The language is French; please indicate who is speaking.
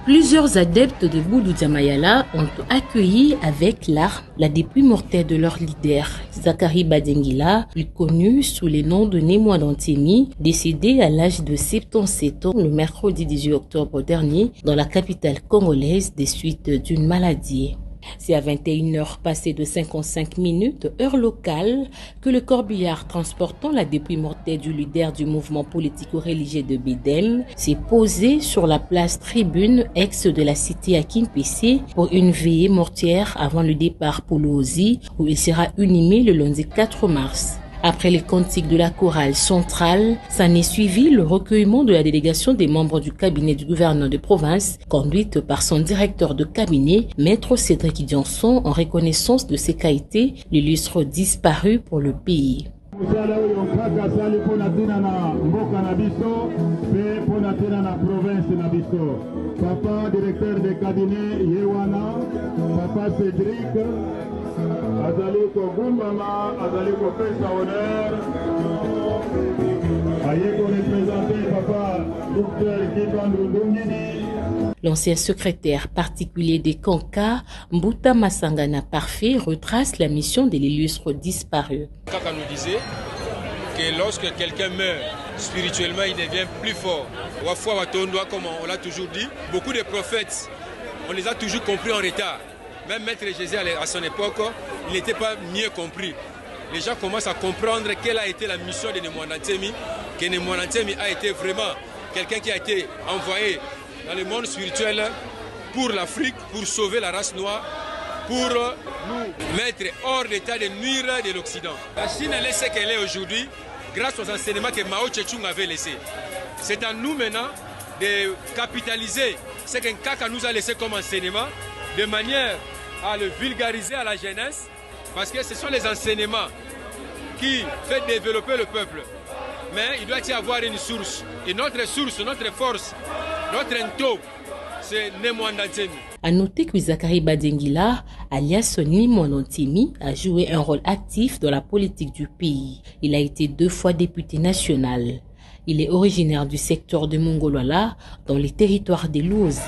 Speaker 1: Plusieurs adeptes de Boudou Djamayala ont accueilli avec larmes la dépouille mortelle de leur leader, Zakari Badengila, plus connu sous les noms de Némoa Dantemi, décédé à l'âge de 77 ans le mercredi 18 octobre dernier dans la capitale congolaise des suites d'une maladie. C'est à 21h passées de 55 minutes, heure locale, que le corbillard transportant la dépouille mortelle du leader du mouvement politico-religieux de Bédem s'est posé sur la place Tribune, ex de la cité à Kimpessé, pour une veillée mortuaire avant le départ pour l'Ozi, où il sera inhumé le lundi 4 mars. Après les cantiques de la chorale centrale, s'en est suivi le recueillement de la délégation des membres du cabinet du gouverneur de province, conduite par son directeur de cabinet, Maître Cédric Dianson, en reconnaissance de ses qualités, l'illustre disparu pour le pays.
Speaker 2: Papa, directeur de cabinet, Yewana, Papa Cédric, Azaliko Gumbama, Azaliko Pesa Honneur, Ayeko représenté Papa Docteur Kibandou Dungini.
Speaker 1: L'ancien secrétaire particulier des Kanka, Mbuta Masangana Parfait, retrace la mission de l'illustre disparu.
Speaker 3: Kaka nous disait que lorsque quelqu'un meurt, spirituellement, il devient plus fort. Comme on l'a toujours dit, beaucoup de prophètes, on les a toujours compris en retard. Même Maître Jésus à son époque, il n'était pas mieux compris. Les gens commencent à comprendre quelle a été la mission de Némoa Dantemi, que Némoa Dantemi a été vraiment quelqu'un qui a été envoyé dans le monde spirituel pour l'Afrique, pour sauver la race noire, pour nous mettre hors d'état de nuire de l'Occident. La Chine est ce qu'elle est aujourd'hui grâce aux enseignements que Mao Tse-tung avait laissés. C'est à nous maintenant de capitaliser ce qu'un Kaka nous a laissé comme enseignement, de manière à le vulgariser à la jeunesse, parce que ce sont les enseignements qui font développer le peuple. Mais il doit y avoir une source. Et notre source, notre force, notre ento, c'est Némoa Dantemi.
Speaker 1: A noter que Zakari Badengila, alias Némoa Dantemi, a joué un rôle actif dans la politique du pays. Il a été 2 fois député national. Il est originaire du secteur de Mongolwala, dans les territoires des Luozi.